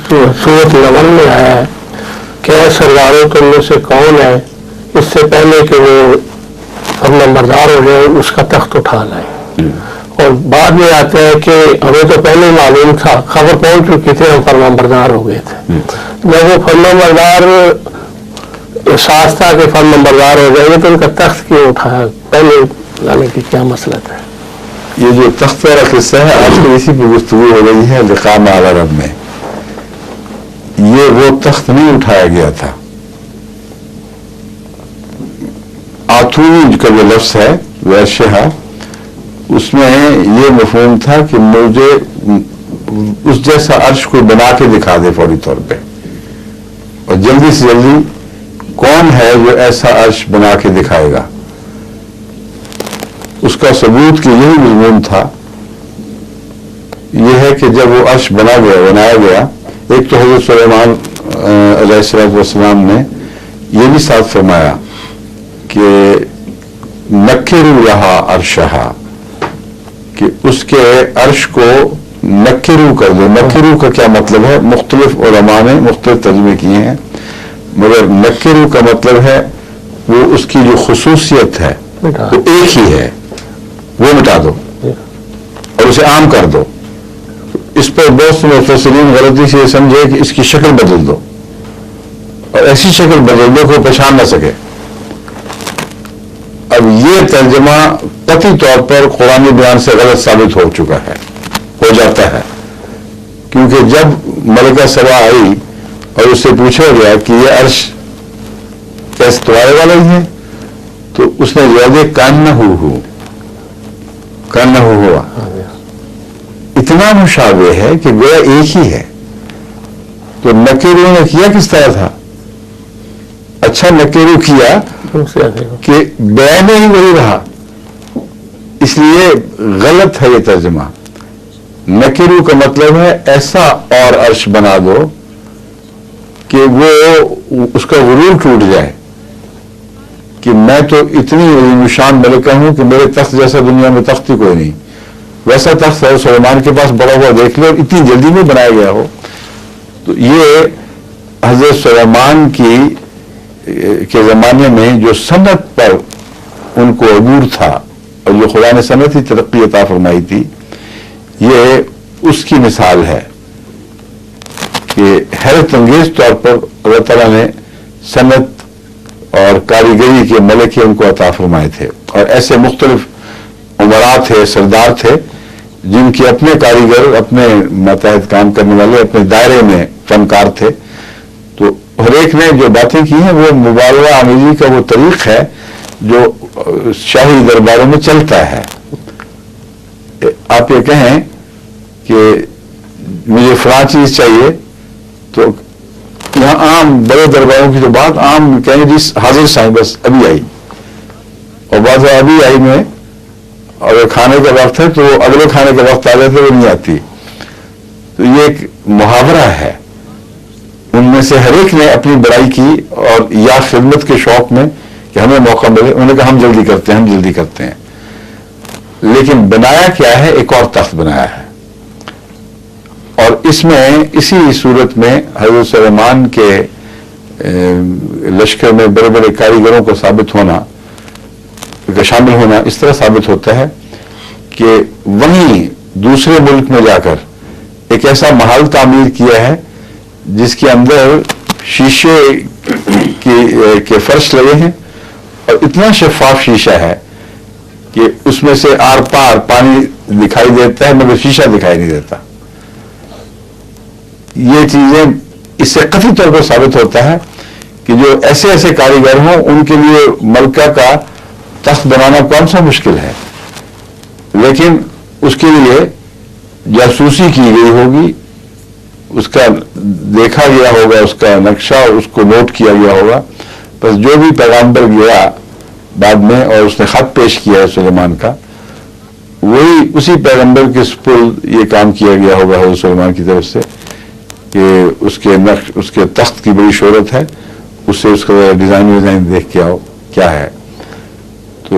سورۃ نمل میں آیا ہے کہ اے سرداروں تم میں سے کون ہے اس سے پہلے کہ وہ فرما بردار ہو جائے اس کا تخت اٹھا لائے. اور بعد میں آتا ہے کہ ہمیں تو پہلے معلوم تھا، خبر پہنچ چکی تھی، ہم فرما بردار ہو گئے تھے. جب وہ فرما بردار احساس تھا کہ فرما بردار ہو جائے گے تو ان کا تخت کیوں اٹھایا؟ پہلے لانے کی کیا مسئلہ ہے؟ یہ جو تخت والا قصہ ہے آج کل اسی پہ گفتگو ہو رہی ہے لقاء مع العرب میں. یہ وہ تخت نہیں اٹھایا گیا تھا. آتھوی کا جو لفظ ہے ویشہ، اس میں یہ مفہوم تھا کہ مجھے اس جیسا عرش کو بنا کے دکھا دے فوری طور پہ، اور جلدی سے جلدی کون ہے جو ایسا عرش بنا کے دکھائے گا. اس کا ثبوت کہ یہی مضمون تھا یہ ہے کہ جب وہ عرش بنایا گیا، ایک تو حضرت سلیمان علیہ السلام نے یہ بھی ساتھ فرمایا کہ نکروا لہا عرشہا، کہ اس کے عرش کو نکرو کر دو. نکرو کا کیا مطلب ہے؟ مختلف علماء نے مختلف ترجمے کیے ہیں، مگر نکرو کا مطلب ہے وہ اس کی جو خصوصیت ہے وہ ایک ہی ہے، وہ مٹا دو اور اسے عام کر دو. اس پر بہت سے مفسرین غلطی سے یہ سمجھے کہ اس کی شکل بدل دو، اور ایسی شکل بدل دو کہ وہ پہچان نہ سکے. اب یہ ترجمہ قطعی طور پر قرآنی بیان سے غلط ثابت ہو چکا ہے، ہو جاتا ہے، کیونکہ جب ملکہ سبا آئی اور اس سے پوچھا گیا کہ یہ عرش کیسے تمہارے والا ہی ہے، تو اس نے جواب دیا کانہ ہوا. اتنا مشابہ ہے کہ گویا ایک ہی ہے. تو نکیرو نے کیا کس طرح تھا؟ اچھا نکیرو کیا کہ بیان ہی وہی رہا، اس لیے غلط ہے یہ ترجمہ. نکیرو کا مطلب ہے ایسا اور عرش بنا دو کہ وہ اس کا غرور ٹوٹ جائے کہ میں تو اتنی عظیم شان ملکہ ہوں کہ میرے تخت جیسا دنیا میں تخت ہی کوئی نہیں. ویسا تخت ہے سلیمان کے پاس بڑا ہوا دیکھ لو، اور اتنی جلدی میں بنایا گیا ہو. تو یہ حضرت سلیمان کے زمانے میں جو صنعت پر ان کو عبور تھا اور جو خدا نے صنعتی ترقی عطا فرمائی تھی، یہ اس کی مثال ہے کہ حیرت انگیز طور پر اللہ تعالیٰ نے صنعت اور کاریگری کے ملکے ان کو عطا فرمائے تھے. اور ایسے مختلف عمراء تھے، سردار تھے، جن کے اپنے کاریگر، اپنے ماتحت کام کرنے والے اپنے دائرے میں فنکار تھے. تو ہر ایک نے جو باتیں کی ہیں وہ مبالغہ آمیزی کا وہ طریق ہے جو شاہی درباروں میں چلتا ہے. آپ یہ کہیں کہ مجھے فلاں چیز چاہیے، تو یہاں عام بڑے درباروں کی جو بات عام کہیں جی حاضر سائیں بس ابھی آئی، اور بعض ابھی آئی میں اگر کھانے کا وقت ہے تو اگلے کھانے کا وقت آ جاتا ہے وہ نہیں آتی. تو یہ ایک محاورہ ہے. ان میں سے ہر ایک نے اپنی بڑائی کی، اور یا خدمت کے شوق میں کہ ہمیں موقع ملے انہوں نے کہا ہم جلدی کرتے ہیں. لیکن بنایا کیا ہے؟ ایک اور تخت بنایا ہے. اور اس میں اسی صورت میں حضرت سلیمان کے لشکر میں بڑے بڑے کاریگروں کا ثابت ہونا، کا شامل ہونا اس طرح ثابت ہوتا ہے کہ وہیں دوسرے ملک میں جا کر ایک ایسا محل تعمیر کیا ہے جس کے اندر شیشے کے فرش لگے ہیں، اور اتنا شفاف شیشہ ہے کہ اس میں سے آر پار پانی دکھائی دیتا ہے مگر شیشہ دکھائی نہیں دیتا. یہ چیزیں اس سے قطعی طور پر ثابت ہوتا ہے کہ جو ایسے کاریگر ہوں ان کے لیے ملکہ کا تخت بنانا کون سا مشکل ہے. لیکن اس کے لیے جاسوسی کی گئی ہوگی، اس کا دیکھا گیا ہوگا، اس کا نقشہ اس کو نوٹ کیا گیا ہوگا. بس جو بھی پیغمبر گیا بعد میں اور اس نے خط پیش کیا ہے سلیمان کا، وہی اسی پیغمبر کے سپرد یہ کام کیا گیا ہوگا حضرت سلیمان کی طرف سے کہ اس کے تخت کی بڑی شہرت ہے، اس سے اس کا ڈیزائن دیکھ کے آؤ کیا ہے. تو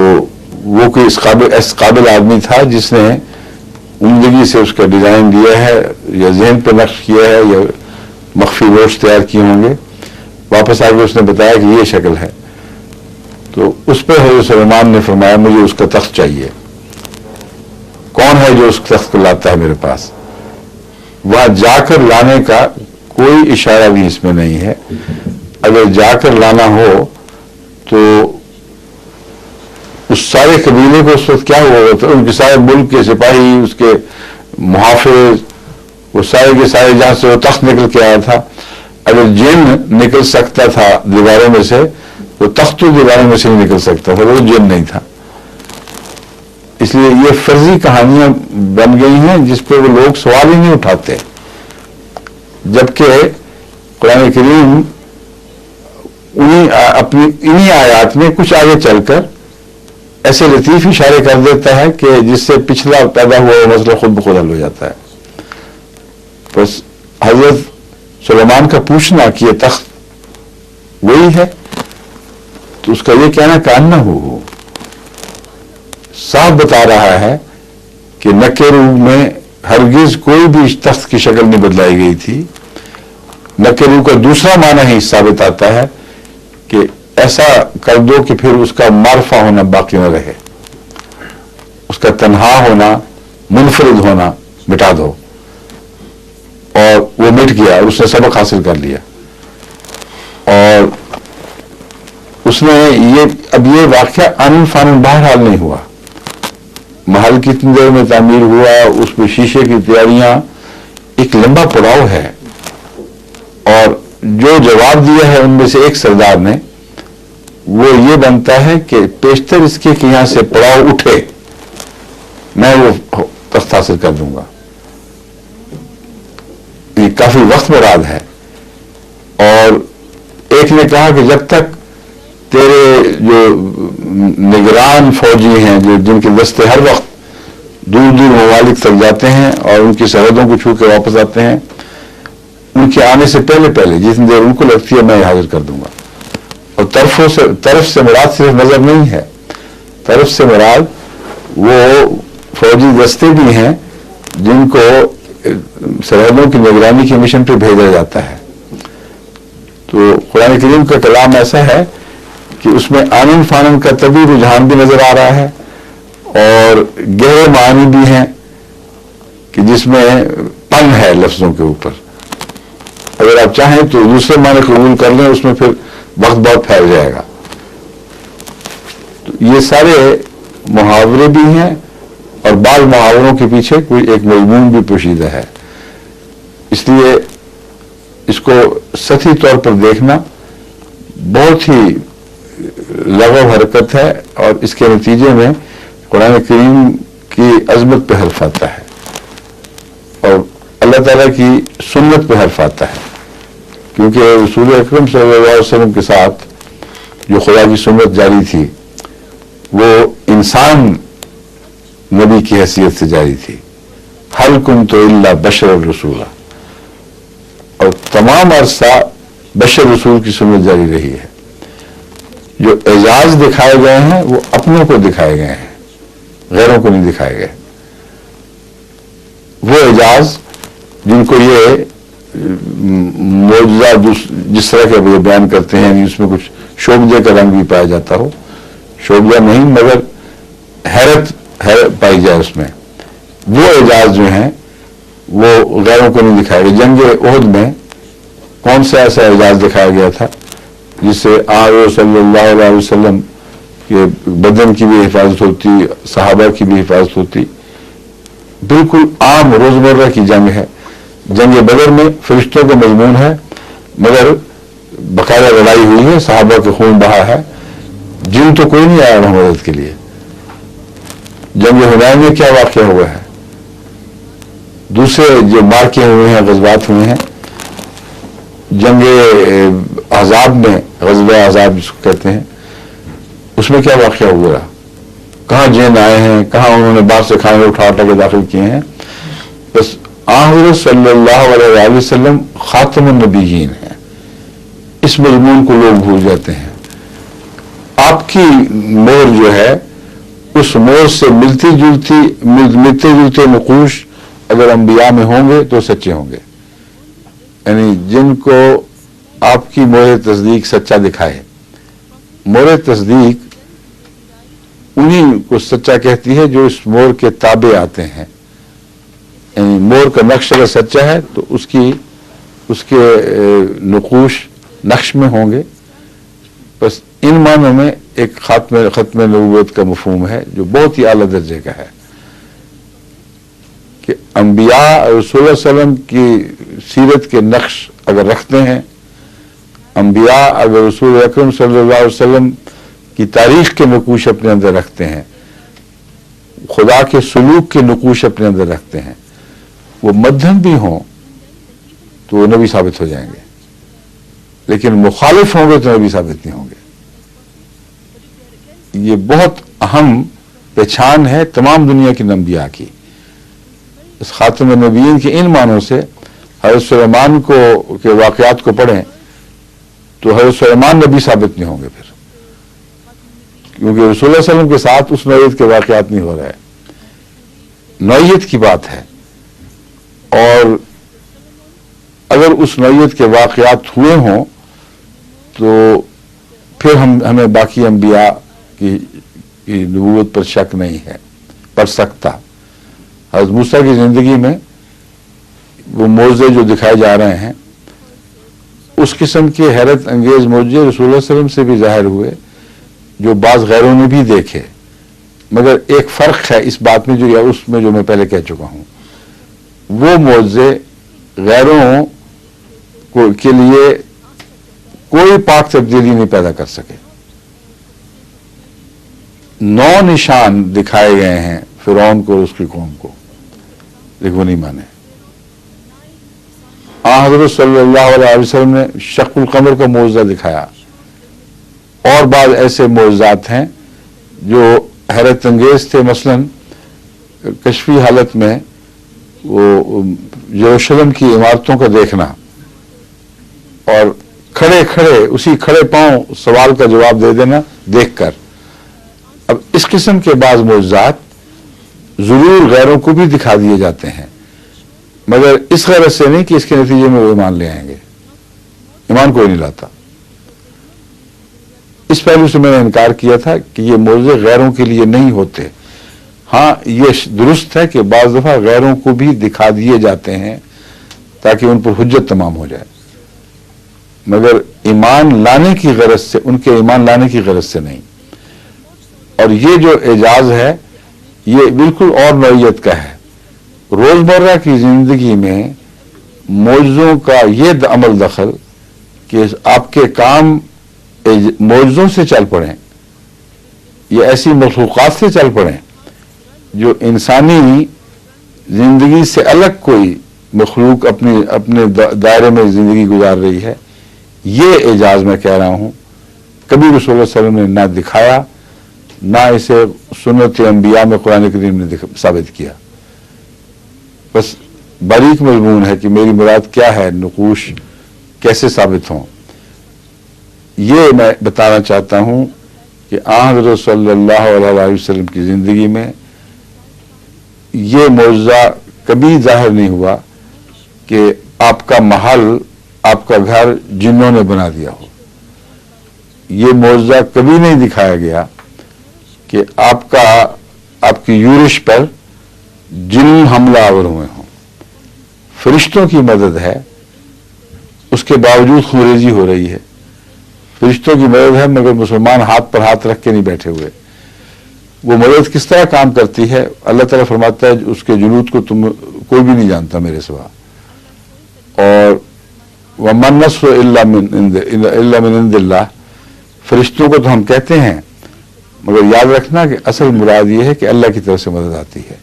وہ کوئی اس قابل آدمی تھا جس نے عمدگی سے اس کا ڈیزائن دیا ہے یا ذہن پہ نقش کیا ہے یا مخفی نوٹس تیار کیے ہوں گے. واپس آ کے اس نے بتایا کہ یہ شکل ہے. تو اس پہ حضرت سلیمان نے فرمایا مجھے اس کا تخت چاہیے. کون ہے جو اس تخت کو لاتا ہے میرے پاس؟ وہاں جا کر لانے کا کوئی اشارہ بھی اس میں نہیں ہے. اگر جا کر لانا ہو تو اس سارے قبیلے کو اس وقت کیا ہوا ہوتا ہے؟ ان کے سارے ملک کے سپاہی، اس کے محافظ، وہ سارے کے سارے جہاں سے وہ تخت نکل کے آیا تھا. اگر جن نکل سکتا تھا دیواروں میں سے تو تخت تو دیواروں میں سے نہیں نکل سکتا تھا، وہ جن نہیں تھا. اس لیے یہ فرضی کہانیاں بن گئی ہیں جس پہ وہ لوگ سوال ہی نہیں اٹھاتے. جبکہ قرآن کریم انہی آیات میں کچھ آگے چل کر ایسے لطیف اشارے کر دیتا ہے کہ جس سے پچھلا پیدا ہوا مسئلہ خود بخود حل ہو جاتا ہے. بس حضرت سلیمان کا پوچھنا کہ یہ تخت وہی ہے تو اس کا یہ کہنا کان نہ ہو صاف بتا رہا ہے کہ نکرو میں ہرگز کوئی بھی تخت کی شکل نہیں بدلائی گئی تھی. نکرو کا دوسرا معنی ہی ثابت آتا ہے کہ ایسا کر دو کہ پھر اس کا معرفہ ہونا باقی نہ رہے، اس کا تنہا ہونا، منفرد ہونا مٹا دو. اور وہ مٹ گیا، اس نے سبق حاصل کر لیا. اور اس نے اب یہ واقعہ آنن فانن بہرحال نہیں ہوا. محل کتنی دیر میں تعمیر ہوا، اس میں شیشے کی تیاریاں، ایک لمبا پڑاؤ ہے. اور جو جواب دیا ہے ان میں سے ایک سردار نے، وہ یہ بنتا ہے کہ پیشتر اس کے کہ یہاں سے پڑاؤ اٹھے میں وہ تخت حاصل کر دوں گا. یہ کافی وقت مراد ہے. اور ایک نے کہا کہ جب تک تیرے جو نگران فوجی ہیں جن کے دستے ہر وقت دور دور ممالک تک جاتے ہیں اور ان کی سرحدوں کو چھو کے واپس آتے ہیں، ان کے آنے سے پہلے جتنی دیر ان کو لگتی ہے میں یہ حاضر کر دوں گا. اور طرف سے مراد صرف نظر نہیں ہے، طرف سے مراد وہ فوجی دستے بھی ہیں جن کو سرحدوں کی نگرانی کے مشن پہ بھیجا جاتا ہے. تو قرآن کریم کا کلام ایسا ہے کہ اس میں آنن فانن کا طبی رجحان بھی نظر آ رہا ہے اور گہرے معنی بھی ہیں کہ جس میں پن ہے لفظوں کے اوپر. اگر آپ چاہیں تو دوسرے معنی قبول کر لیں، اس میں پھر وقت بہت پھیل جائے گا. تو یہ سارے محاورے بھی ہیں اور بعض محاوروں کے پیچھے کوئی ایک مضمون بھی پوشیدہ ہے. اس لیے اس کو سطحی طور پر دیکھنا بہت ہی لغو حرکت ہے اور اس کے نتیجے میں قرآن کریم کی عظمت پہ حرف آتا ہے اور اللہ تعالیٰ کی سنت پہ حرف آتا ہے. کیونکہ رسول اکرم صلی اللہ علیہ وسلم کے ساتھ جو خدا کی سنت جاری تھی وہ انسان نبی کی حیثیت سے جاری تھی. حل کنت الا بشر الرسول، اور تمام عرصہ بشر رسول کی سنت جاری رہی ہے. جو اعجاز دکھائے گئے ہیں وہ اپنوں کو دکھائے گئے ہیں، غیروں کو نہیں دکھائے گئے. وہ اعجاز جن کو یہ معجزہ جس طرح کے وہ بیان کرتے ہیں اس میں کچھ شوبدے کا رنگ بھی پایا جاتا ہو، شوبدہ نہیں مگر حیرت پائی جائے اس میں، وہ اعجاز جو ہیں وہ غیروں کو نہیں دکھائے گئے. جنگ احد میں کون سا ایسا اعجاز دکھایا گیا تھا جس سے آج صلی اللہ علیہ وسلم کے بدن کی بھی حفاظت ہوتی، صحابہ کی بھی حفاظت ہوتی. بالکل عام روزمرہ کی جنگ ہے. جنگ بدر میں فرشتوں کا مضمون ہے مگر باقاعدہ لڑائی ہوئی ہے، صحابہ کے خون بہا ہے، جن تو کوئی نہیں آیا وہاں مدد کے لیے. جنگ حنین میں کیا واقعہ ہوا ہے، دوسرے جو مارکے ہوئے ہیں، غزوات ہوئے ہیں. جنگ احزاب میں، غزوہ احزاب جس کو کہتے ہیں، اس میں کیا واقعہ ہوا، کہاں جین آئے ہیں، کہاں انہوں نے باہر سے کھانے اٹھا کے داخل کیے ہیں. بس حضرت صلی اللہ علیہ وسلم خاتم النبیین ہیں. اس مضمون کو لوگ بھول جاتے ہیں. آپ کی مور جو ہے اس مور سے ملتے جلتے نقوش اگر انبیاء میں ہوں گے تو سچے ہوں گے. یعنی جن کو آپ کی مہر تصدیق سچا دکھائے. مہر تصدیق انہی کو سچا کہتی ہے جو اس مہر کے تابع آتے ہیں. یعنی مہر کا نقش اگر سچا ہے تو اس کے نقوش نقش میں ہوں گے. بس ان معنوں میں ایک ختم نبوت کا مفہوم ہے جو بہت ہی اعلیٰ درجے کا ہے کہ انبیاء رسول اللہ علیہ وسلم کی سیرت کے نقش اگر رکھتے ہیں، انبیاء اگر رسول اکرم صلی اللہ علیہ وسلم کی تاریخ کے نقوش اپنے اندر رکھتے ہیں، خدا کے سلوک کے نقوش اپنے اندر رکھتے ہیں، وہ مدھم بھی ہوں تو وہ نبی ثابت ہو جائیں گے، لیکن مخالف ہوں گے تو نبی ثابت نہیں ہوں گے. یہ بہت اہم پہچان ہے تمام دنیا کی انبیاء کی. اس خاتم النبیین کے ان معنوں سے حضرت سلیمان کے واقعات کو پڑھیں تو حضرت سلیمان نبی ثابت نہیں ہوں گے پھر، کیونکہ رسول اللہ علیہ وسلم کے ساتھ اس نوعیت کے واقعات نہیں ہو رہے. نوعیت کی بات ہے، اور اگر اس نوعیت کے واقعات ہوئے ہوں تو پھر ہمیں باقی انبیاء کی نبوت پر شک نہیں ہے پڑ سکتا. حضرت موسیٰ کی زندگی میں وہ معجزے جو دکھائے جا رہے ہیں، اس قسم کے حیرت انگیز معجزے رسول اللہ علیہ وسلم سے بھی ظاہر ہوئے جو بعض غیروں نے بھی دیکھے. مگر ایک فرق ہے اس بات میں جو میں پہلے کہہ چکا ہوں، وہ معجزے غیروں کے لیے کوئی پاک تبدیلی نہیں پیدا کر سکے. 9 نشان دکھائے گئے ہیں فرعون کو اور اس کی قوم کو، لیکن وہ نہیں مانے. حضرت صلی اللہ علیہ وسلم نے شق القمر کا معجزہ دکھایا، اور بعض ایسے معجزات ہیں جو حیرت انگیز تھے. مثلا کشفی حالت میں وہ یروشلم کی عمارتوں کا دیکھنا اور کھڑے اسی کھڑے پاؤں سوال کا جواب دے دینا دیکھ کر. اب اس قسم کے بعض معجزات ضرور غیروں کو بھی دکھا دیے جاتے ہیں، مگر اس غرض سے نہیں کہ اس کے نتیجے میں وہ ایمان لے آئیں گے. ایمان کوئی نہیں لاتا. اس پہلو سے میں نے انکار کیا تھا کہ یہ معجزے غیروں کے لیے نہیں ہوتے. ہاں، یہ درست ہے کہ بعض دفعہ غیروں کو بھی دکھا دیے جاتے ہیں تاکہ ان پر حجت تمام ہو جائے، مگر ایمان لانے کی غرض سے، ان کے ایمان لانے کی غرض سے نہیں. اور یہ جو اعجاز ہے یہ بالکل اور نوعیت کا ہے. روزمرہ کی زندگی میں معجزوں کا یہ عمل دخل کہ آپ کے کام معجزوں سے چل پڑیں یا ایسی مخلوقات سے چل پڑیں جو انسانی زندگی سے الگ کوئی مخلوق اپنے دائرے میں زندگی گزار رہی ہے، یہ اعجاز میں کہہ رہا ہوں کبھی رسول اللہ صلی اللہ علیہ وسلم نے نہ دکھایا، نہ اسے سنت انبیاء میں قرآن کریم نے ثابت کیا. بس باریک مضمون ہے کہ میری مراد کیا ہے، نقوش کیسے ثابت ہوں. یہ میں بتانا چاہتا ہوں کہ حضرت صلی اللہ علیہ وسلم کی زندگی میں یہ معجزہ کبھی ظاہر نہیں ہوا کہ آپ کا محل، آپ کا گھر جنوں نے بنا دیا ہو. یہ معجزہ کبھی نہیں دکھایا گیا کہ آپ کی یورش پر جن حملہ آور ہوئے ہوں. فرشتوں کی مدد ہے، اس کے باوجود خونریزی ہو رہی ہے. فرشتوں کی مدد ہے مگر مسلمان ہاتھ پر ہاتھ رکھ کے نہیں بیٹھے ہوئے. وہ مدد کس طرح کام کرتی ہے اللہ تعالیٰ فرماتا ہے اس کے جنود کو کوئی بھی نہیں جانتا میرے سوا. اور وَمَا النَّصْرُ إِلَّا مِنْ عِنْدِ اللَّهِ، فرشتوں کو تو ہم کہتے ہیں مگر یاد رکھنا کہ اصل مراد یہ ہے کہ اللہ کی طرف سے مدد آتی ہے.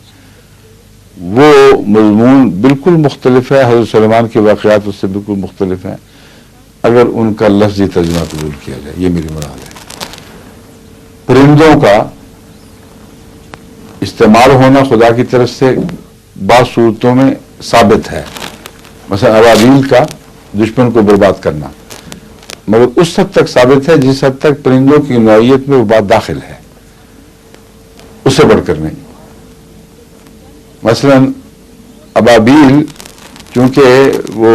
وہ مضمون بالکل مختلف ہے، حضرت سلیمان کے واقعات اس سے بالکل مختلف ہیں اگر ان کا لفظی ترجمہ قبول کیا جائے. یہ میری مراد ہے. پرندوں کا استعمال ہونا خدا کی طرف سے بعض صورتوں میں ثابت ہے، مثلا ابابیل کا دشمن کو برباد کرنا، مگر اس حد تک ثابت ہے جس حد تک پرندوں کی نوعیت میں وہ بات داخل ہے، اس سے بڑھ کر نہیں. مثلا ابابیل چونکہ وہ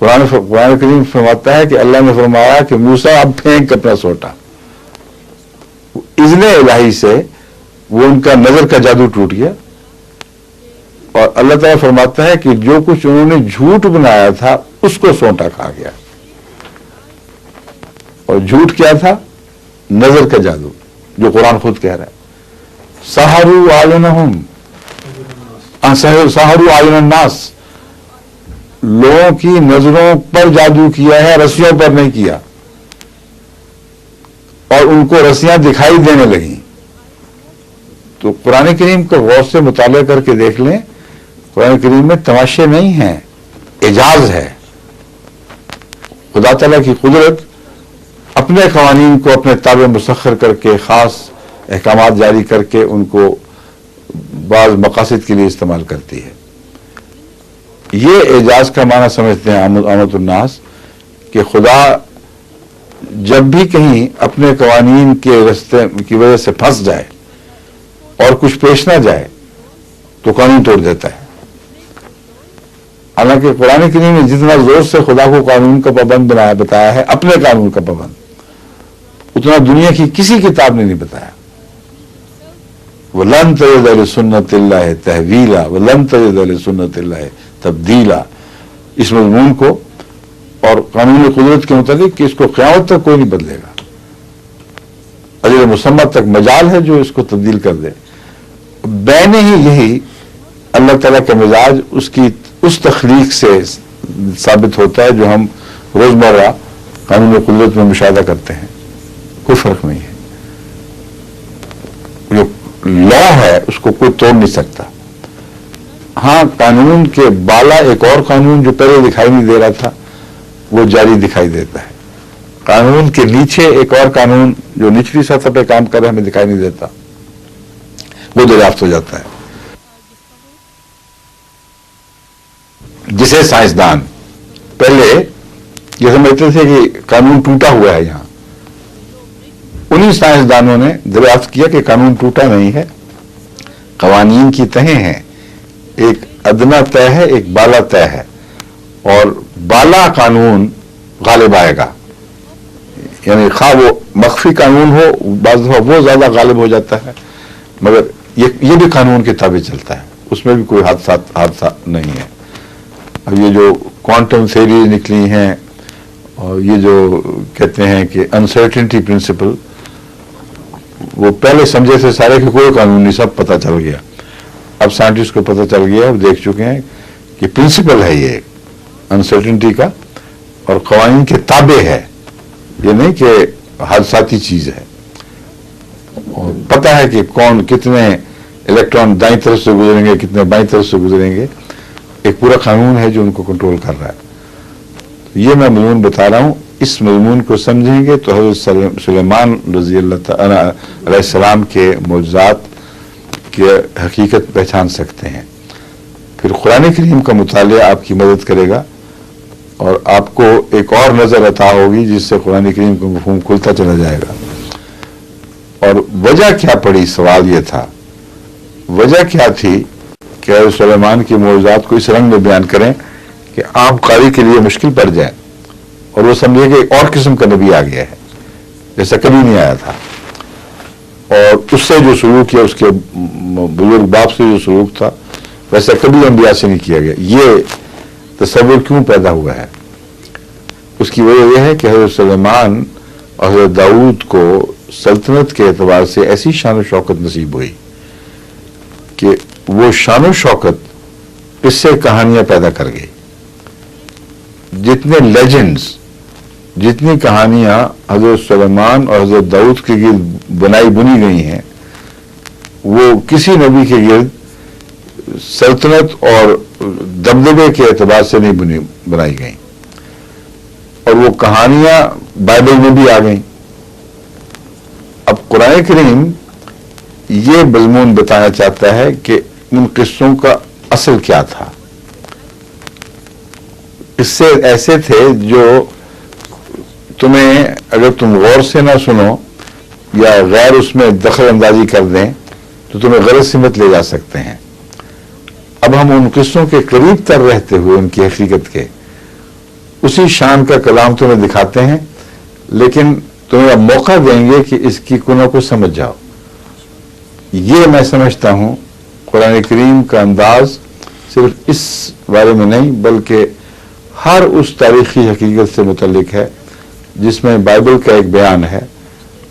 قرآن کریم فرماتا ہے کہ اللہ نے فرمایا کہ موسیٰ اب پھینک اپنا سوٹا. اذن الہی سے وہ ان کا نظر کا جادو ٹوٹ گیا, اور اللہ تعالیٰ فرماتا ہے کہ جو کچھ انہوں نے جھوٹ بنایا تھا اس کو سونٹا کھا گیا. اور جھوٹ کیا تھا؟ نظر کا جادو, جو قرآن خود کہہ رہا ہے. سحروا اعینہم, سحروا اعین الناس, لوگوں کی نظروں پر جادو کیا ہے, رسیوں پر نہیں کیا. اور ان کو رسیاں دکھائی دینے لگیں. تو قرآن کریم کو غور سے مطالعہ کر کے دیکھ لیں, قرآن کریم میں تماشے نہیں ہیں, اعجاز ہے. خدا تعالیٰ کی قدرت اپنے قوانین کو اپنے تابع مسخر کر کے, خاص احکامات جاری کر کے ان کو بعض مقاصد کے لیے استعمال کرتی ہے. یہ اعجاز کا معنی سمجھتے ہیں عامت الناس, کہ خدا جب بھی کہیں اپنے قوانین کے راستے کی وجہ سے پھنس جائے اور کچھ پیش نہ جائے تو قانون توڑ دیتا ہے. حالانکہ قرآن کریم نے جتنا زور سے خدا کو قانون کا پابند بتایا ہے, اپنے قانون کا پابند, اتنا دنیا کی کسی کتاب نے نہیں بتایا. وَلَن تَجِدَ لِسُنَّتِ اللَّهِ تَحْوِيلًا وَلَن تَجِدَ لِسُنَّتِ اللَّهِ تَبْدِيلًا, اس مضمون کو اور قانون قدرت کے متعلق کہ اس کو قیامت تک کوئی نہیں بدلے گا. اجل مسمى تک مجال ہے جو اس کو تبدیل کر دے. بین ہی یہی اللہ تعالیٰ کا مزاج اس تخلیق سے ثابت ہوتا ہے جو ہم روزمرہ قانون قدرت میں مشاہدہ کرتے ہیں. کوئی فرق نہیں ہے. جو لا ہے اس کو کوئی توڑ نہیں سکتا. ہاں, قانون کے بالا ایک اور قانون جو پہلے دکھائی نہیں دے رہا تھا وہ جاری دکھائی دیتا ہے. قانون کے نیچے ایک اور قانون جو نچلی سطح پہ کام کر رہے ہمیں دکھائی نہیں دیتا, وہ دریافت ہو جاتا ہے. جسے سائنسدان پہلے یہ سمجھتے تھے کہ قانون ٹوٹا ہوا ہے, یہاں انہی سائنسدانوں نے دریافت کیا کہ قانون ٹوٹا نہیں ہے, قوانین کی تہیں ہیں, ایک ادنا طے ہے, ایک بالا طے ہے, اور بالا قانون غالب آئے گا. یعنی خواہ وہ مخفی قانون ہو, بعض دفعہ وہ زیادہ غالب ہو جاتا ہے, مگر یہ بھی قانون کے تابع چلتا ہے, اس میں بھی کوئی حادثہ نہیں ہے. اب یہ جو کوانٹم تھیوریز نکلی ہیں اور یہ جو کہتے ہیں کہ انسرٹنٹی پرنسپل, وہ پہلے سمجھے تھے سارے کہ کوئی قانون نہیں, سب پتہ چل گیا. اب سائنٹسٹ کو پتہ چل گیا, اب دیکھ چکے ہیں کہ پرنسپل ہے یہ انسرٹنٹی کا, اور قوانین کے تابع ہے, یہ نہیں کہ حادثاتی چیز ہے. اور پتہ ہے کہ کون کتنے الیکٹران دائیں طرف سے گزریں گے, کتنے بائیں طرف سے گزریں گے. ایک پورا قانون ہے جو ان کو کنٹرول کر رہا ہے. یہ میں مضمون بتا رہا ہوں, اس مضمون کو سمجھیں گے تو حضرت سلیمان رضی اللہ تعالی علیہ السلام کے معجزات کی حقیقت پہچان سکتے ہیں. پھر قرآن کریم کا مطالعہ آپ کی مدد کرے گا اور آپ کو ایک اور نظر عطا ہوگی جس سے قرآن کریم کا مفہوم کھلتا چلا جائے گا. اور وجہ کیا پڑی, سوال یہ تھا وجہ کیا تھی کہ حضرت سلیمان کی معجزات کو اس رنگ میں بیان کریں کہ عام قاری کے لیے مشکل پڑ جائے اور وہ سمجھے کہ ایک اور قسم کا نبی آ گیا ہے جیسا کبھی نہیں آیا تھا, اور اس سے جو سلوک کیا, اس کے بزرگ باپ سے جو سلوک تھا ویسا کبھی انبیاء سے نہیں کیا گیا. یہ تصور کیوں پیدا ہوا ہے؟ اس کی وجہ یہ ہے کہ حضرت سلیمان اور حضرت داؤد کو سلطنت کے اعتبار سے ایسی شان و شوکت نصیب ہوئی کہ وہ شان و شوکت اس سے کہانیاں پیدا کر گئی. جتنے لیجنڈز, جتنی کہانیاں حضرت سلیمان اور حضرت داؤد کے گرد بنی گئی ہیں, وہ کسی نبی کے گرد سلطنت اور دبدبے کے اعتبار سے نہیں بنائی گئیں. اور وہ کہانیاں بائبل میں بھی آ گئیں. اب قرآن کریم یہ مضمون بتانا چاہتا ہے کہ ان قصوں کا اصل کیا تھا. اس سے ایسے تھے جو تمہیں اگر تم غور سے نہ سنو یا غیر اس میں دخل اندازی کر دیں تو تمہیں غلط سمت لے جا سکتے ہیں. اب ہم ان قصوں کے قریب تر رہتے ہوئے ان کی حقیقت کے اسی شان کا کلام تمہیں دکھاتے ہیں، لیکن تمہیں اب موقع دیں گے کہ اس کی کنوں کو سمجھ جاؤ۔ یہ میں سمجھتا ہوں قرآن کریم کا انداز صرف اس بارے میں نہیں بلکہ ہر اس تاریخی حقیقت سے متعلق ہے جس میں بائبل کا ایک بیان ہے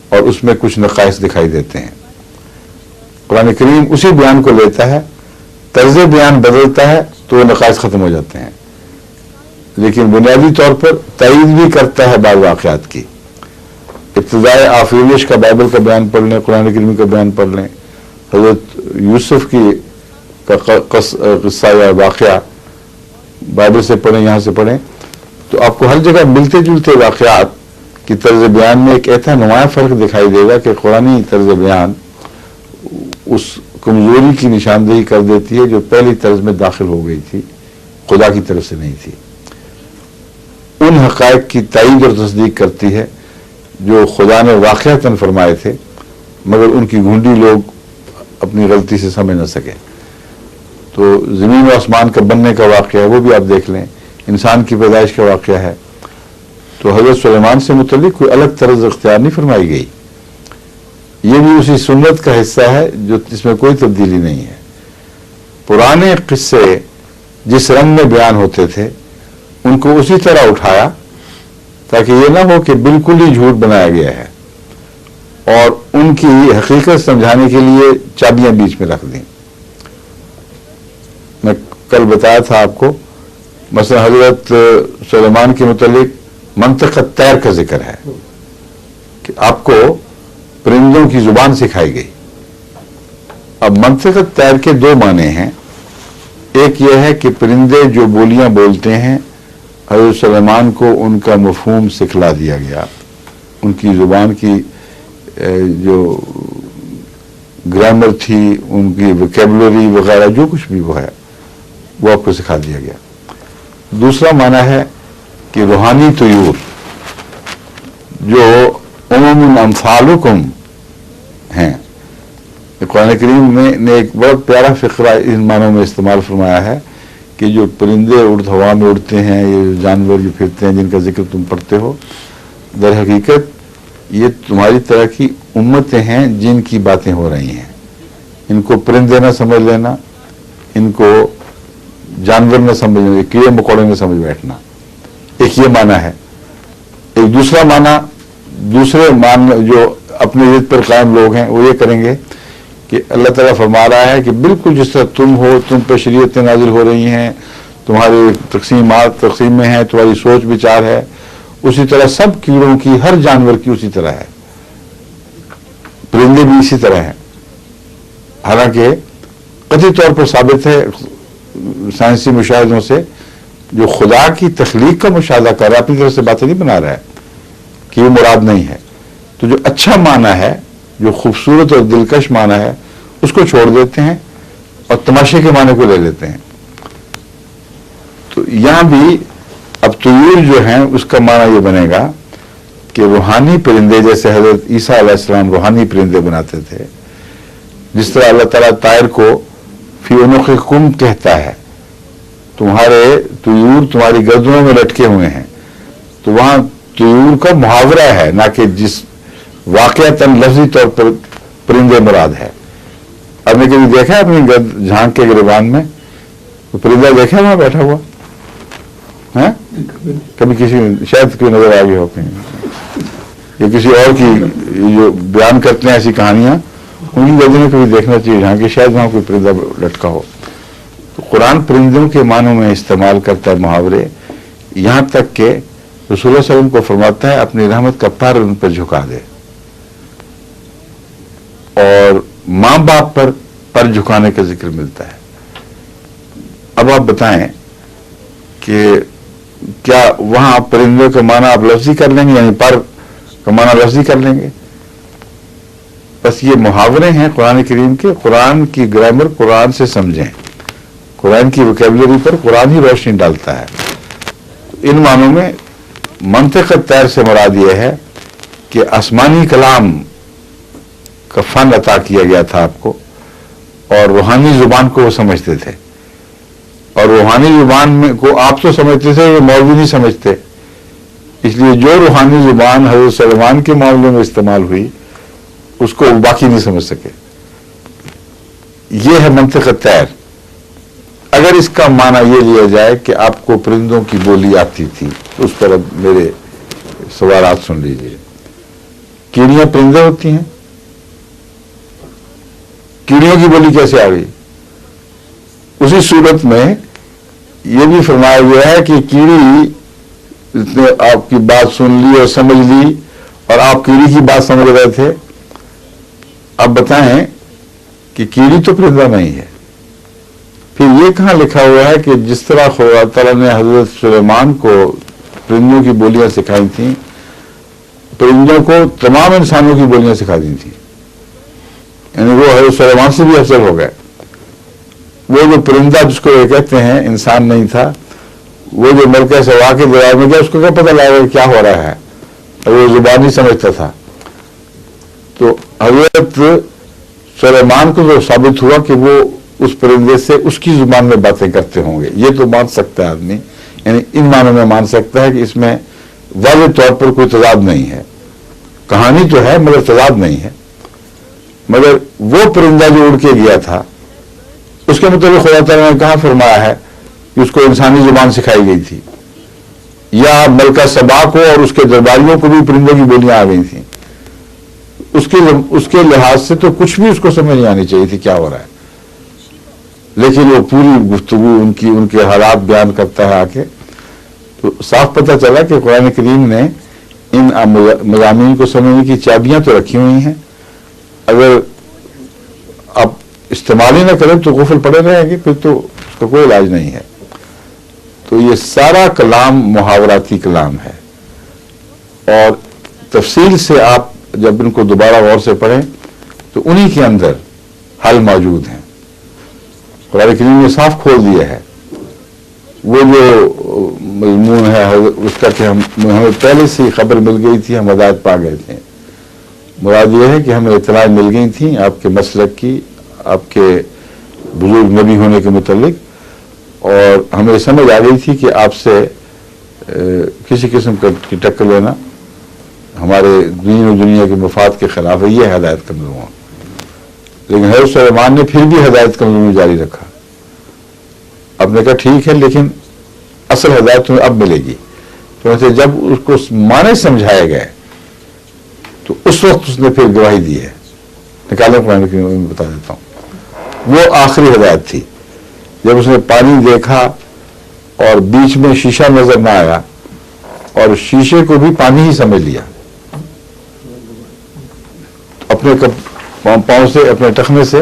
اور اس میں کچھ نقائص دکھائی دیتے ہیں۔ قرآن کریم اسی بیان کو لیتا ہے، طرز بیان بدلتا ہے تو وہ نقائص ختم ہو جاتے ہیں، لیکن بنیادی طور پر تائید بھی کرتا ہے بعض واقعات کی۔ ابتدائے آفریدش کا بائبل کا بیان پڑھ لیں، قرآن کریم کا بیان پڑھ لیں، حضرت یوسف کی قصہ یا واقعہ بائبل سے پڑھیں، یہاں سے پڑھیں، تو آپ کو ہر جگہ ملتے جلتے واقعات کی طرز بیان میں ایک ایسا نمایاں فرق دکھائی دے گا کہ قرآنی طرز بیان اس کمزوری کی نشاندہی کر دیتی ہے جو پہلی طرز میں داخل ہو گئی تھی، خدا کی طرف سے نہیں تھی۔ ان حقائق کی تائید اور تصدیق کرتی ہے جو خدا نے واقعتاً فرمائے تھے مگر ان کی گھونڈی لوگ اپنی غلطی سے سمجھ نہ سکے۔ تو زمین و آسمان کا بننے کا واقعہ ہے، وہ بھی آپ دیکھ لیں، انسان کی پیدائش کا واقعہ ہے، تو حضرت سلیمان سے متعلق کوئی الگ طرز اختیار نہیں فرمائی گئی، یہ بھی اسی سنت کا حصہ ہے جو اس میں کوئی تبدیلی نہیں ہے۔ پرانے قصے جس رنگ میں بیان ہوتے تھے ان کو اسی طرح اٹھایا تاکہ یہ نہ ہو کہ بالکل ہی جھوٹ بنایا گیا ہے، اور ان کی حقیقت سمجھانے کے لیے چابیاں بیچ میں رکھ دیں۔ میں کل بتایا تھا آپ کو، مثلا حضرت سلیمان کے متعلق منطق الطیر کا ذکر ہے کہ آپ کو پرندوں کی زبان سکھائی گئی۔ اب منطق الطیر کے دو معنی ہیں، ایک یہ ہے کہ پرندے جو بولیاں بولتے ہیں حضرت سلیمان کو ان کا مفہوم سکھلا دیا گیا، ان کی زبان کی جو گرامر تھی، ان کی ویکیبلری وغیرہ جو کچھ بھی وہ ہے وہ آپ کو سکھا دیا گیا۔ دوسرا معنی ہے کہ روحانی طیور جو عموم امثالکم ہیں، قرآن کریم نے ایک بہت پیارا فقرہ ان معنوں میں استعمال فرمایا ہے کہ جو پرندے ہوا میں اڑتے ہیں، یہ جانور جو پھرتے ہیں جن کا ذکر تم پڑھتے ہو، در حقیقت یہ تمہاری طرح کی امتیں ہیں جن کی باتیں ہو رہی ہیں، ان کو پرندے نہ سمجھ لینا، ان کو جانور نہ سمجھ لینا، کیڑے مکوڑے نہ سمجھ بیٹھنا۔ ایک یہ معنی ہے۔ ایک دوسرا معنی، دوسرے معنی جو اپنے ضد پر قائم لوگ ہیں وہ یہ کریں گے کہ اللہ تعالیٰ فرما رہا ہے کہ بالکل جس طرح تم ہو، تم پہ شریعتیں نازل ہو رہی ہیں، تمہارے تقسیم میں ہیں، تمہاری سوچ بچار ہے، اسی طرح سب کیڑوں کی، ہر جانور کی اسی طرح ہے، پرندے بھی اسی طرح ہیں۔ حالانکہ قطعی طور پر ثابت ہے سائنسی مشاہدوں سے، جو خدا کی تخلیق کا مشاہدہ کر رہا ہے، اپنی طرف سے باتیں نہیں بنا رہا ہے کہ وہ مراد نہیں ہے، تو جو اچھا معنی ہے، جو خوبصورت اور دلکش معنی ہے، اس کو چھوڑ دیتے ہیں اور تماشے کے معنی کو لے لیتے ہیں۔ تو یہاں بھی اب طیور جو ہیں اس کا معنی یہ بنے گا کہ روحانی پرندے، جیسے حضرت عیسیٰ علیہ السلام روحانی پرندے بناتے تھے، جس طرح اللہ تعالیٰ طائر کو فی عنقکم کہتا ہے، تمہارے طیور تمہاری گردنوں میں لٹکے ہوئے ہیں، تو وہاں طیور کا محاورہ ہے، نہ کہ جس واقعتاً لفظی طور پر پرندے مراد ہے۔ آپ نے کبھی دیکھا ہے اپنی گرد جھانک کے گریبان میں پرندہ دیکھا وہاں بیٹھا ہوا ہے؟ کبھی کسی شاید کوئی نظر آ گئی ہو کہیں، یا کسی اور کی جو بیان کرتے ہیں ایسی کہانیاں، ان کی گردن میں کبھی دیکھنا چاہیے جہاں کہ شاید وہاں کوئی پرندہ لٹکا ہو۔ تو قرآن پرندوں کے معنوں میں استعمال کرتا ہے محاورے، یہاں تک کہ رسول اللہ صلی اللہ علیہ وسلم کو فرماتا ہے اپنی رحمت کا پر ان پر جھکا دے، اور ماں باپ پر جھکانے کا ذکر ملتا ہے۔ اب آپ بتائیں کہ کیا وہاں پرندوں کا معنی آپ لفظی کر لیں گے، یعنی پر کا معنی لفظی کر لیں گے؟ بس یہ محاورے ہیں قرآن کریم کے، قرآن کی گرامر قرآن سے سمجھیں، قرآن کی ویکیبلری پر قرآن ہی روشنی ڈالتا ہے۔ ان معنوں میں منطق الطیر سے مراد یہ ہے کہ آسمانی کلام کا فن عطا کیا گیا تھا آپ کو، اور روحانی زبان کو وہ سمجھتے تھے، اور روحانی زبان میں کو آپ تو سمجھتے تھے، وہ مولوی نہیں سمجھتے، اس لیے جو روحانی زبان حضرت سلیمان کے معاملے میں استعمال ہوئی اس کو باقی نہیں سمجھ سکے. یہ ہے منطق طیر. اگر اس کا معنی یہ لیا جائے کہ آپ کو پرندوں کی بولی آتی تھی، تو اس پر اب میرے سوالات سن لیجیے. کیڑیاں پرندے ہوتی ہیں، کیڑیوں کی بولی کیسے آ گئی؟ اسی صورت میں یہ بھی فرمایا گیا ہے کہ کیڑی نے آپ کی بات سن لی اور سمجھ لی اور آپ کیڑی کی بات سمجھ رہے تھے. اب بتائیں کہ کیڑی تو پرندہ نہیں ہے. پھر یہ کہاں لکھا ہوا ہے کہ جس طرح خدا تعالیٰ نے حضرت سلیمان کو پرندوں کی بولیاں سکھائی تھیں، پرندوں کو تمام انسانوں کی بولیاں سکھا دی تھیں، یعنی وہ حضرت سلیمان سے بھی افضل ہو گئے. وہ جو پرندہ جس کو یہ کہتے ہیں انسان نہیں تھا، وہ جو ملکہ سوا کے درار میں گیا، اس کو کیا پتہ لگا کہ کیا ہو رہا ہے، اور وہ زبان ہی سمجھتا تھا. تو حضرت سلیمان کو جو ثابت ہوا کہ وہ اس پرندے سے اس کی زبان میں باتیں کرتے ہوں گے، یہ تو مان سکتا ہے آدمی، یعنی ان معنوں میں مان سکتا ہے کہ اس میں واضح طور پر کوئی تضاد نہیں ہے. کہانی تو ہے مگر تضاد نہیں ہے. مگر وہ پرندہ جو اڑ کے گیا تھا، اس کے مطابق خدا تعالیٰ نے کہاں فرمایا ہے کہ اس کو انسانی زبان سکھائی گئی تھی، یا ملکہ سبا کو اور اس کے درباریوں کو بھی پرندوں کی بولیاں آ گئی تھیں. اس کے لحاظ سے تو کچھ بھی اس کو سمجھ نہیں آنی چاہیے تھی کیا ہو رہا ہے، لیکن وہ پوری گفتگو ان کے حالات بیان کرتا ہے آ کے. تو صاف پتہ چلا کہ قرآن کریم نے ان مضامین کو سمجھنے کی چابیاں تو رکھی ہوئی ہیں، اگر آپ استعمال ہی نہ کریں تو غفل پڑے رہیں گے، پھر تو اس کا کوئی علاج نہیں ہے. تو یہ سارا کلام محاوراتی کلام ہے، اور تفصیل سے آپ جب ان کو دوبارہ غور سے پڑھیں تو انہی کے اندر حل موجود ہیں. قرآن کریم نے صاف کھول دیا ہے. وہ جو مضمون ہے اس کا کہ ہمیں پہلے سے ہی خبر مل گئی تھی، ہم ہدایت پا گئے تھے. مراد یہ ہے کہ ہمیں اطلاع مل گئی تھیں آپ کے مسلک کی، آپ کے بزرگ نبی ہونے کے متعلق، اور ہمیں سمجھ آ گئی تھی کہ آپ سے کسی قسم کی ٹکر لینا ہمارے دین و دنیا کے مفاد کے خلاف ہے. یہ ہدایت کا مضمون. لیکن حضرت سلیمان نے پھر بھی ہدایت کا مضمون جاری رکھا. اب نے کہا ٹھیک ہے، لیکن اصل ہدایت تمہیں اب ملے گی. تو ویسے جب اس کو معنی سمجھائے گئے تو اس وقت اس نے پھر گواہی دی ہے. نکالیں قرآن کی میں بتا دیتا ہوں. وہ آخری ہدایت تھی جب اس نے پانی دیکھا اور بیچ میں شیشہ نظر نہ آیا اور شیشے کو بھی پانی ہی سمجھ لیا، اپنے پاؤں سے، اپنے ٹخنے سے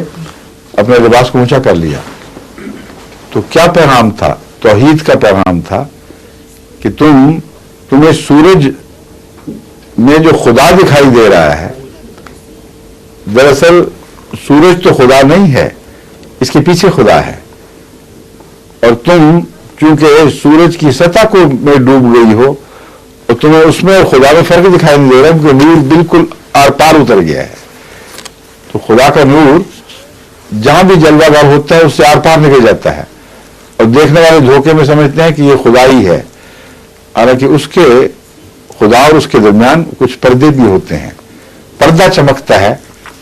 اپنے لباس کو اونچا کر لیا. تو کیا پیغام تھا؟ توحید کا پیغام تھا کہ تمہیں سورج میں جو خدا دکھائی دے رہا ہے، دراصل سورج تو خدا نہیں ہے، اس کے پیچھے خدا ہے. اور تم چونکہ سورج کی سطح کو میں ڈوب گئی ہو اور تمہیں اس میں اور خدا میں فرق دکھائی نہیں دے رہا، کیونکہ نور بالکل آر پار اتر گیا ہے. تو خدا کا نور جہاں بھی جلوہ دار ہوتا ہے اس سے آر پار نکل جاتا ہے، اور دیکھنے والے دھوکے میں سمجھتے ہیں کہ یہ خدا ہی ہے، حالانکہ اس کے خدا اور اس کے درمیان کچھ پردے بھی ہوتے ہیں. پردہ چمکتا ہے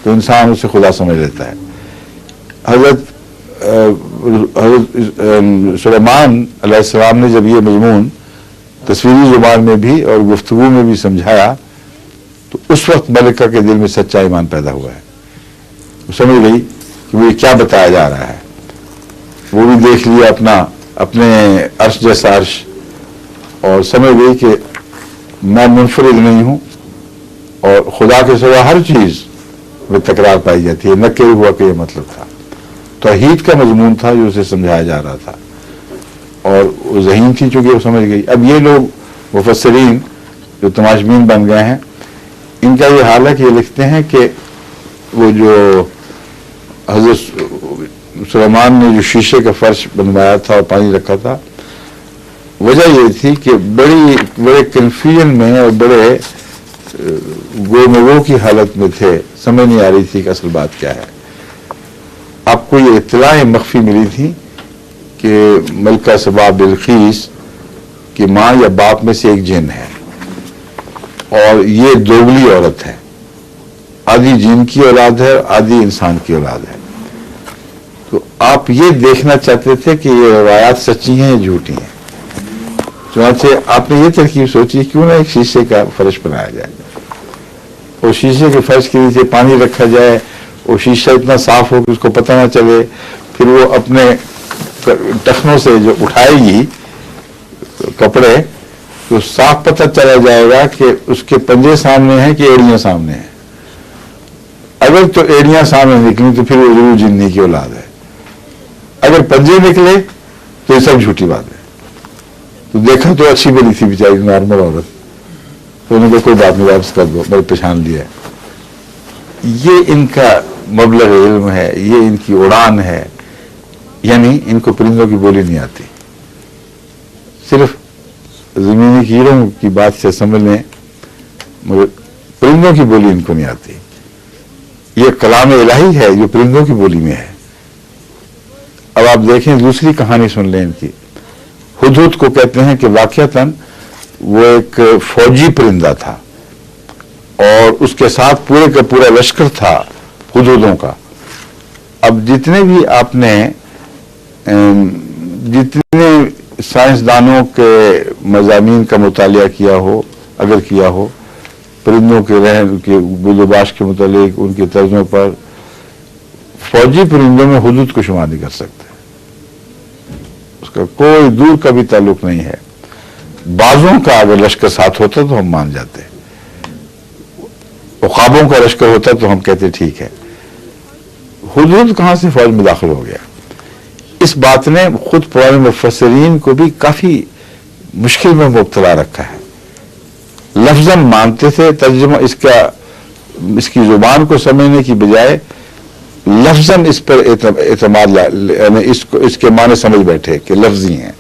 تو انسان اسے خدا سمجھ لیتا ہے. حضرت سلیمان علیہ السلام نے جب یہ مضمون تصویری زبان میں بھی اور گفتگو میں بھی سمجھایا تو اس وقت ملکہ کے دل میں سچا ایمان پیدا ہوا ہے. وہ سمجھ گئی کہ وہ کیا بتایا جا رہا ہے. وہ بھی دیکھ لیا اپنے عرش جیسا عرش، اور سمجھ گئی کہ میں منفرد نہیں ہوں اور خدا کے سوا ہر چیز میں تکرار پائی جاتی ہے. نکر ہوا کہ یہ مطلب تھا. توحید کا مضمون تھا جو اسے سمجھایا جا رہا تھا، اور وہ ذہین تھی چونکہ وہ سمجھ گئی. اب یہ لوگ مفسرین جو تماشبین بن گئے ہیں، ان کا یہ حال ہے کہ یہ لکھتے ہیں کہ وہ جو حضرت سلیمان نے جو شیشے کا فرش بنوایا تھا اور پانی رکھا تھا، وجہ یہ تھی کہ بڑے کنفیوژن میں اور بڑے گو کی حالت میں تھے. سمجھ نہیں آ رہی تھی کہ اصل بات کیا ہے. آپ کو یہ اطلاع مخفی ملی تھی کہ کہ ملکہ سبا بلقیس کی ماں یا باپ میں سے ایک جن ہے اور یہ دوگلی عورت ہے، آدھی جن کی اولاد ہے آدھی انسان کی اولاد ہے. تو آپ یہ دیکھنا چاہتے تھے کہ یہ روایات سچی ہیں یا جھوٹی ہیں. چنانچہ آپ نے یہ ترکیب سوچی کیوں نہ ایک شیشے کا فرش بنایا جائے، اور شیشے کے فرش کے نیچے پانی رکھا جائے، اور شیشہ اتنا صاف ہو کہ اس کو پتہ نہ چلے. پھر وہ اپنے ٹخنوں سے جو اٹھائے گی کپڑے تو صاف پتہ چلا جائے گا کہ اس کے پنجے سامنے ہیں کہ ایڑیاں سامنے ہیں. اگر تو ایڑیاں سامنے نکلی تو پھر وہ ضرور جنی کی اولاد ہے، اگر پنجے نکلے تو یہ سب جھوٹی بات ہے. تو دیکھا تو اچھی بڑی تھی بیچاری نارمل عورت، تو انہوں نے کہا کوئی بات نہیں واپس کر دو، میں پہچان لیا. یہ ان کا مبلغ علم ہے، یہ ان کی اڑان ہے. یعنی ان کو پرندوں کی بولی نہیں آتی، صرف زمینی کیڑوں کی بات سے سمجھ لیں مگر پرندوں کی بولی ان کو نہیں آتی. یہ کلام الہی ہے جو پرندوں کی بولی میں ہے. اب آپ دیکھیں دوسری کہانی سن لیں ان کی. ہدہد کو کہتے ہیں کہ واقعتاً وہ ایک فوجی پرندہ تھا اور اس کے ساتھ پورے کا پورا لشکر تھا ہدہدوں کا. اب جتنے بھی آپ نے جتنے سائنسدانوں کے مضامین کا مطالعہ کیا ہو، اگر کیا ہو پرندوں کے رہن کے بود و باش کے متعلق ان کے طرزوں پر، فوجی پرندوں میں ہدہد کو شمار نہیں کر سکتے. اس کا کوئی دور کا بھی تعلق نہیں ہے. بازوں کا اگر لشکر ساتھ ہوتا تو ہم مان جاتے، عقابوں کا لشکر ہوتا تو ہم کہتے ٹھیک ہے. ہدہد کہاں سے فوج میں داخل ہو گیا؟ اس بات نے خود پرانے مفسرین کو بھی کافی مشکل میں مبتلا رکھا ہے. لفظاً مانتے تھے، ترجمہ اس کی زبان کو سمجھنے کی بجائے لفظاً اس پر اعتماد یعنی اس کے معنی سمجھ بیٹھے کہ لفظی ہیں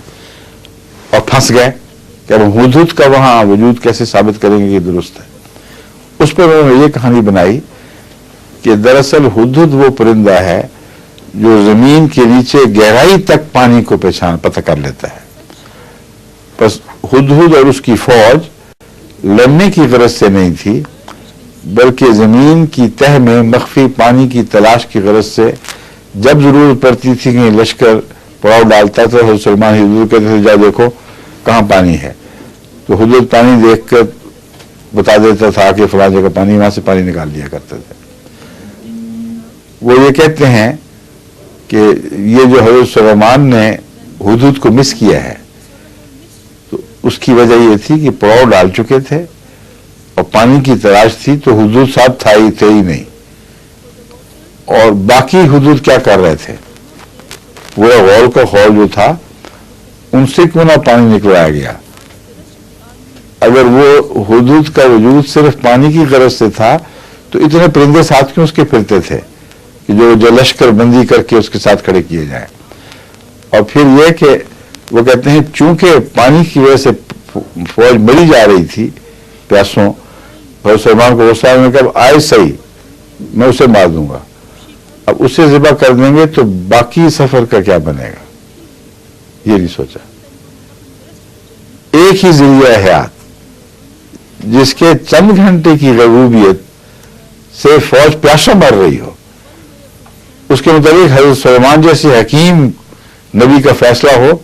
اور پھنس گئے کہ اب ہدہد کا وہاں وجود کیسے ثابت کریں گے کہ درست ہے. اس پر انہوں نے یہ کہانی بنائی کہ دراصل ہدہد وہ پرندہ ہے جو زمین کے نیچے گہرائی تک پانی کو پتہ کر لیتا ہے. بس ہدہد اور اس کی فوج لڑنے کی غرض سے نہیں تھی بلکہ زمین کی تہ میں مخفی پانی کی تلاش کی غرض سے جب ضرورت پڑتی تھی کہ لشکر پڑاؤ ڈالتا تھا حضرت سلمان حضور کہتے تھے جا دیکھو کہاں پانی ہے، تو ہدہد پانی دیکھ کر بتا دیتا تھا کہ فلاں جگہ پانی، وہاں سے پانی نکال لیا کرتے تھے. وہ یہ کہتے ہیں کہ یہ جو حضرت سلیمان نے ہدہد کو مس کیا ہے تو اس کی وجہ یہ تھی کہ پڑاؤ ڈال چکے تھے اور پانی کی تلاش تھی تو ہدہد ساتھ تھے ہی نہیں. اور باقی ہدہد کیا کر رہے تھے؟ پورا غول کا خول جو تھا ان سے کیوں نہ پانی نکلوایا گیا. اگر وہ ہدہد کا وجود صرف پانی کی غرض سے تھا تو اتنے پرندے ساتھ کیوں اس کے پھرتے تھے کہ جو لشکر بندی کر کے اس کے ساتھ کھڑے کیے جائیں. اور پھر یہ کہ وہ کہتے ہیں چونکہ پانی کی وجہ سے فوج مری جا رہی تھی پیاسوں، حضرت سلیمان کو غصہ آنے کا آئے صحیح میں اسے مار دوں گا، اب اسے ذبح کر دیں گے تو باقی سفر کا کیا بنے گا، یہ نہیں سوچا. ایک ہی ذریعہ حیات جس کے چند گھنٹے کی غیبوبیت سے فوج پیاسوں مر رہی ہو، اس کے متعلق حضرت سلیمان جیسی حکیم نبی کا فیصلہ ہو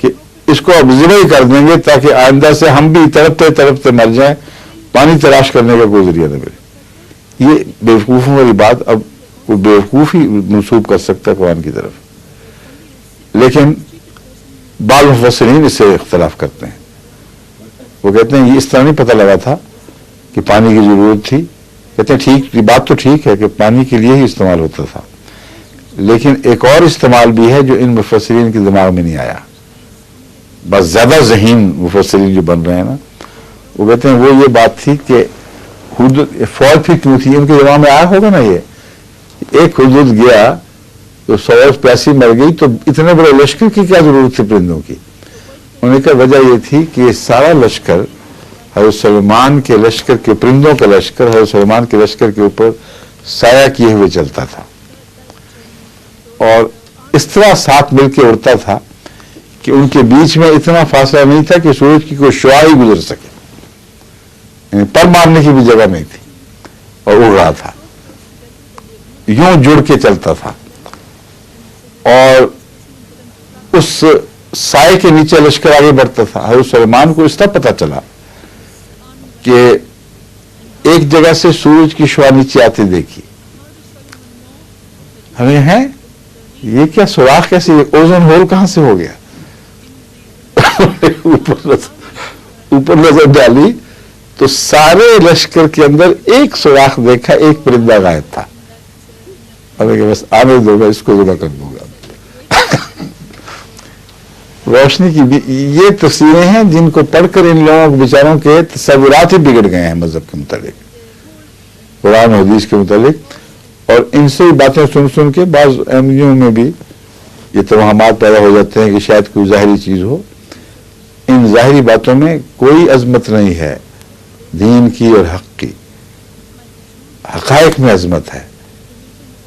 کہ اس کو اب ذبح ہی کر دیں گے تاکہ آئندہ سے ہم بھی تڑپتے مر جائیں، پانی تلاش کرنے کا کوئی ذریعہ نہ ملے. یہ بیوقوفوں والی بات اب کوئی بیوقوف ہی منسوب کر سکتا ہے قرآن کی طرف. لیکن بعض مفسرین اس سے اختلاف کرتے ہیں. وہ کہتے ہیں یہ اس طرح نہیں پتہ لگا تھا کہ پانی کی ضرورت تھی. کہتے ہیں ٹھیک، یہ بات تو ٹھیک ہے کہ پانی کے لیے ہی استعمال ہوتا تھا، لیکن ایک اور استعمال بھی ہے جو ان مفسرین کے دماغ میں نہیں آیا. بس زیادہ ذہین مفسرین جو بن رہے ہیں نا، وہ کہتے ہیں وہ یہ بات تھی کہ فوج پھر کیوں تھی ان کے دماغ میں آیا ہوگا نا. یہ ایک ہدہد گیا تو فوج پیاسی مر گئی تو اتنے بڑے لشکر کی کیا ضرورت تھی پرندوں کی. انہوں نے کہا وجہ یہ تھی کہ یہ سارا لشکر حضرت سلیمان کے لشکر کے، پرندوں کا لشکر حضرت سلیمان کے لشکر کے اوپر سایہ کیے ہوئے چلتا تھا. اور اس طرح ساتھ مل کے اڑتا تھا کہ ان کے بیچ میں اتنا فاصلہ نہیں تھا کہ سورج کی کوئی شعاع ہی گزر سکے، یعنی پر مارنے کی بھی جگہ نہیں تھی، اور اڑ رہا تھا، یوں جڑ کے چلتا تھا، اور اس سائے کے نیچے لشکر آگے بڑھتا تھا۔ حضرت سلیمان کو اس طرح پتا چلا کہ ایک جگہ سے سورج کی شعاع نیچے آتے دیکھی، ہمیں ہے یہ کیا سوراخ کیسے، اوزون ہول کہاں سے ہو گیا؟ اوپر نظر ڈالی تو سارے لشکر کے اندر ایک سوراخ دیکھا، ایک پرندہ غائب تھا، ہمیں کہ بس آنے دو گا، اس کو ذبح کر دوں گا۔ روشنی کی بھی یہ تفسیریں ہیں جن کو پڑھ کر ان لوگوں کے بیچاروں کے تصورات ہی بگڑ گئے ہیں مذہب کے متعلق، قرآن و حدیث کے متعلق، اور ان سے باتیں سن سن کے بعض احمدیوں میں بھی یہ توہمات پیدا ہو جاتے ہیں کہ شاید کوئی ظاہری چیز ہو۔ ان ظاہری باتوں میں کوئی عظمت نہیں ہے دین کی اور حق کی، حقائق میں عظمت ہے،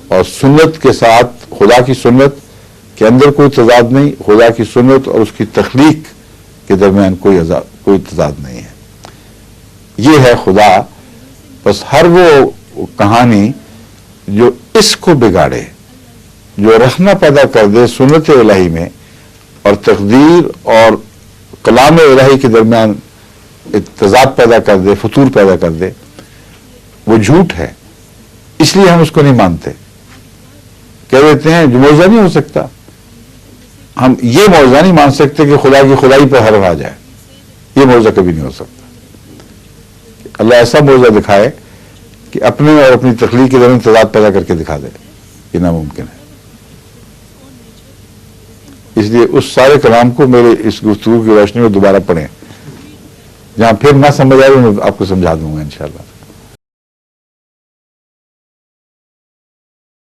اور سنت کے ساتھ خدا کی سنت کے اندر کوئی تضاد نہیں، خدا کی سنت اور اس کی تخلیق کے درمیان کوئی تضاد نہیں ہے۔ یہ ہے خدا، بس ہر وہ کہانی جو اس کو بگاڑے، جو رخنہ پیدا کر دے سنت الہی میں اور تقدیر اور کلام الہی کے درمیان تضاد پیدا کر دے، فتور پیدا کر دے، وہ جھوٹ ہے، اس لیے ہم اس کو نہیں مانتے۔ کہہ دیتے ہیں جو معجزہ نہیں ہو سکتا، ہم یہ معجزہ نہیں مان سکتے کہ خدا کی خدائی پر حرف آ جائے، یہ معجزہ کبھی نہیں ہو سکتا۔ اللہ ایسا معجزہ دکھائے کہ اپنے اور اپنی تخلیق کے درمیان تضاد پیدا کر کے دکھا دے، یہ ناممکن ہے۔ اس لیے اس سارے کلام کو میرے اس گفتگو کی روشنی میں دوبارہ پڑھیں، جہاں پھر نہ سمجھ آئے میں آپ کو سمجھا دوں گا انشاءاللہ۔